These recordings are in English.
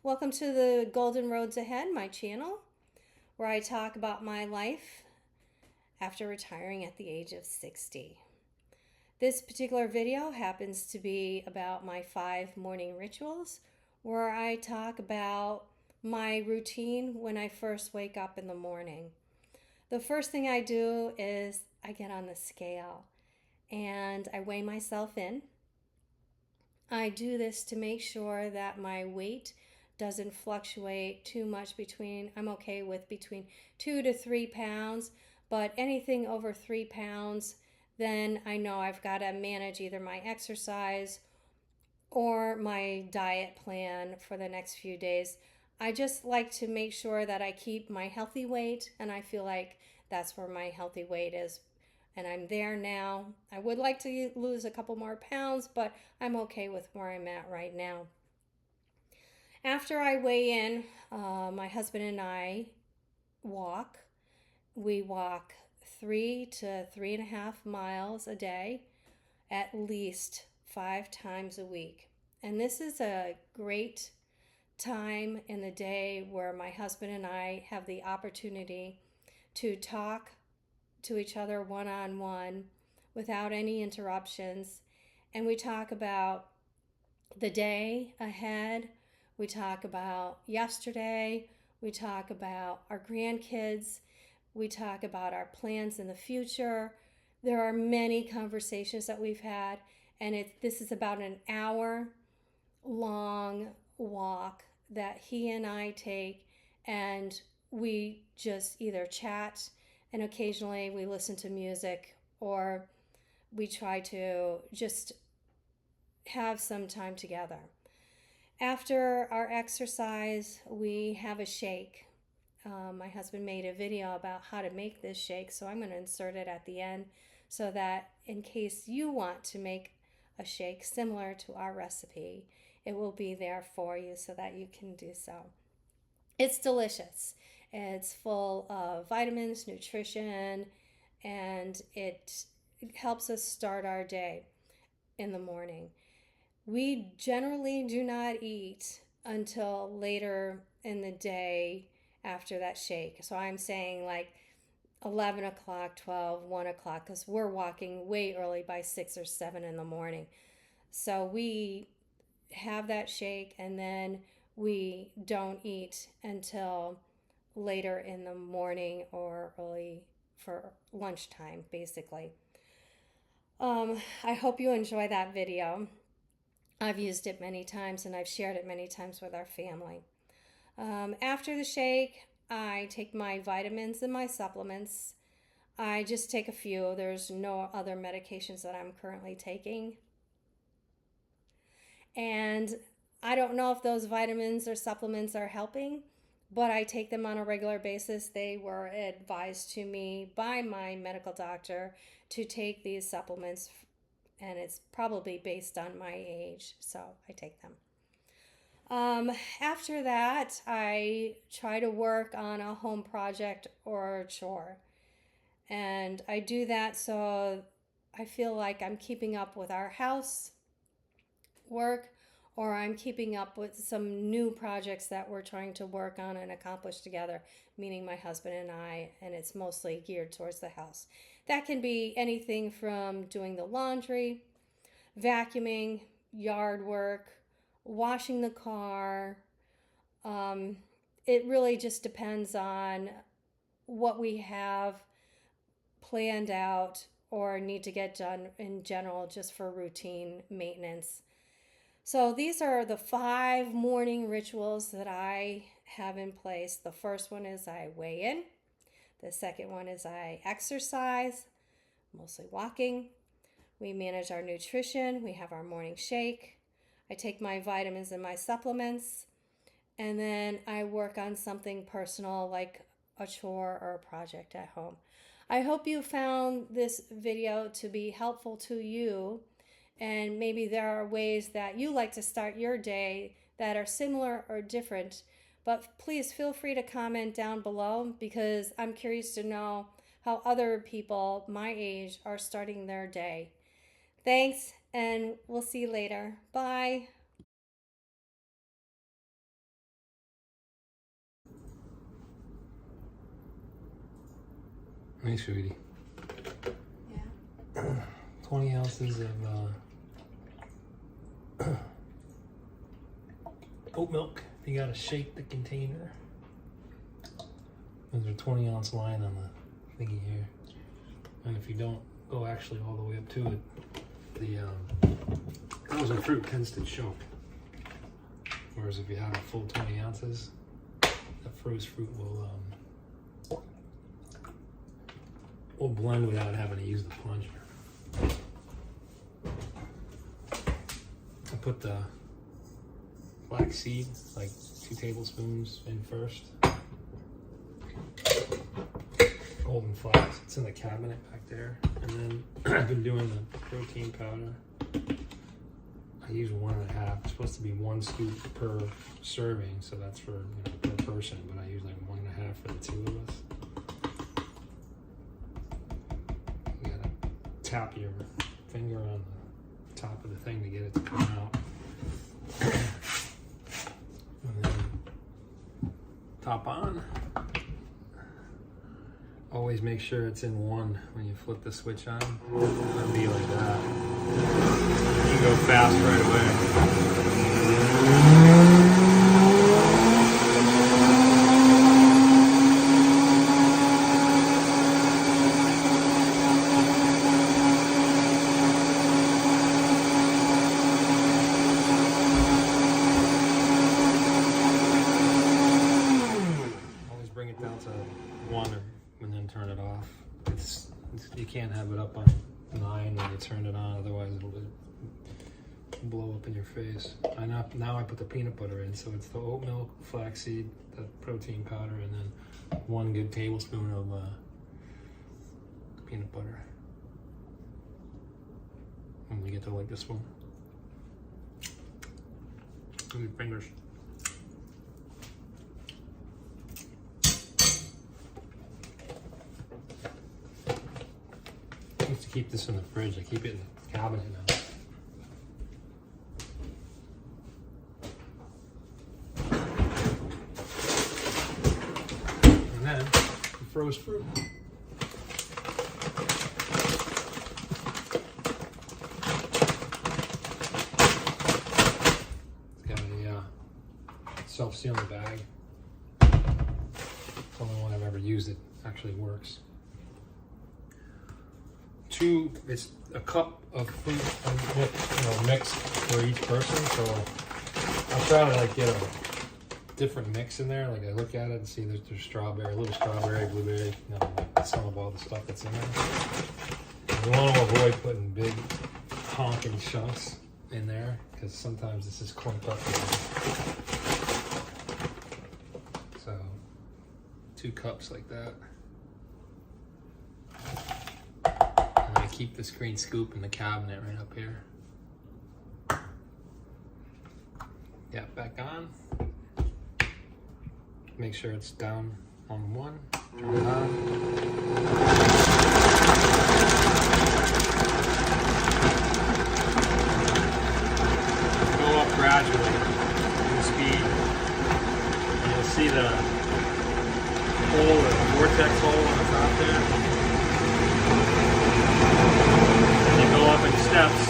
Welcome to the Golden Roads Ahead, my channel, where I talk about my life after retiring at the age of 60. This particular video happens to be about my 5 morning rituals, where I talk about my routine when I first wake up in the morning. The first thing I do is I get on the scale and I weigh myself in. I do this to make sure that my weight doesn't fluctuate too much I'm okay with between 2 to 3 pounds, but anything over 3 pounds, then I know I've got to manage either my exercise or my diet plan for the next few days. I just like to make sure that I keep my healthy weight, and I feel like that's where my healthy weight is. And I'm there now. I would like to lose a couple more pounds, but I'm okay with where I'm at right now. After I weigh in, my husband and I walk. We walk 3 to 3.5 miles a day, at least 5 times a week. And this is a great time in the day where my husband and I have the opportunity to talk to each other one-on-one without any interruptions. And we talk about the day ahead. We talk about yesterday. We talk about our grandkids. We talk about our plans in the future. There are many conversations that we've had, and this is about an hour long walk that he and I take, and we just either chat, and occasionally we listen to music, or we try to just have some time together. After our exercise, we have a shake. My husband made a video about how to make this shake, so I'm going to insert it at the end so that in case you want to make a shake similar to our recipe, it will be there for you so that you can do so. It's delicious. It's full of vitamins, nutrition, and it helps us start our day in the morning. We generally do not eat until later in the day after that shake. So I'm saying like 11 o'clock, 12, 1 o'clock, because we're walking way early by 6 or 7 in the morning. So we have that shake and then we don't eat until later in the morning or early for lunchtime, basically. I hope you enjoy that video. I've used it many times and I've shared it many times with our family. After the shake, I take my vitamins and my supplements. I just take a few. There's no other medications that I'm currently taking. And I don't know if those vitamins or supplements are helping, but I take them on a regular basis. They were advised to me by my medical doctor to take these supplements, and it's probably based on my age, so I take them. After that, I try to work on a home project or a chore. And I do that so I feel like I'm keeping up with our house work, or I'm keeping up with some new projects that we're trying to work on and accomplish together, meaning my husband and I, and it's mostly geared towards the house. That can be anything from doing the laundry, vacuuming, yard work, washing the car. It really just depends on what we have planned out or need to get done in general, just for routine maintenance. So these are the 5 morning rituals that I have in place. The first one is I weigh in. The second one is I exercise, mostly walking. We manage our nutrition. We have our morning shake. I take my vitamins and my supplements. And then I work on something personal like a chore or a project at home. I hope you found this video to be helpful to you, and maybe there are ways that you like to start your day that are similar or different. But please feel free to comment down below, because I'm curious to know how other people my age are starting their day. Thanks, and we'll see you later. Bye. Hey, sweetie. Yeah. 20 ounces of oat milk. You gotta shake the container. There's a 20-ounce line on the thingy here. And if you don't go actually all the way up to it, the frozen fruit tends to choke. Whereas if you have a full 20 ounces, the frozen fruit will blend without having to use the plunger. I put the flax seed, like 2 tablespoons in first. Golden flax, it's in the cabinet back there. And then I've been doing the protein powder. I use 1.5. It's supposed to be 1 scoop per serving, so that's for per person, but I use like 1.5 for the 2 of us. You gotta tap your finger on the top of the thing to get it to come out. And then top on. Always make sure it's in 1 when you flip the switch on. It'll be like that. You can go fast right away. Always bring it down to 1 and then turn it off. You can't have it up on 9 when you turn it on, otherwise it'll blow up in your face. Now I put the peanut butter in, so it's the oat milk, flaxseed, the protein powder, and then 1 good tablespoon of peanut butter. And you get to like this one. Look at your fingers. I used to keep this in the fridge. I keep it in the cabinet now. And then the frozen fruit. It's got a self-sealing bag. It's the only one I've ever used that actually works. It's a cup of fruit mixed for each person, so I'll try to like get a different mix in there. Like I look at it and see there's strawberry, a little strawberry, blueberry, like some of all the stuff that's in there. And you want to avoid putting big honking chunks in there because sometimes this is clumped up. So 2 cups like that. Keep this green scoop in the cabinet right up here. Yeah, back on. Make sure it's down on 1. Turn it on. Go up gradually in speed. And you'll see the hole, or the vortex hole on the top there. Up in steps,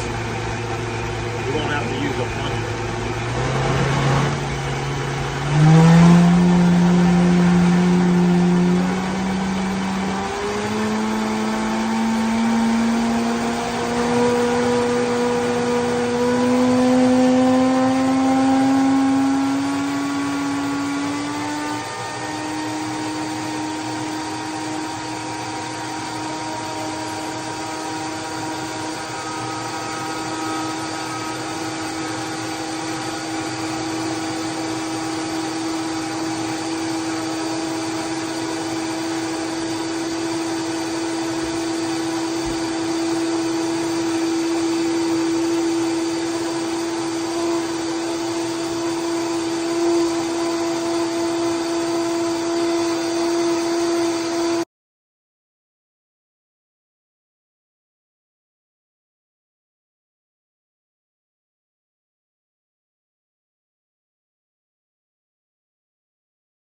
you won't have to use a plunger.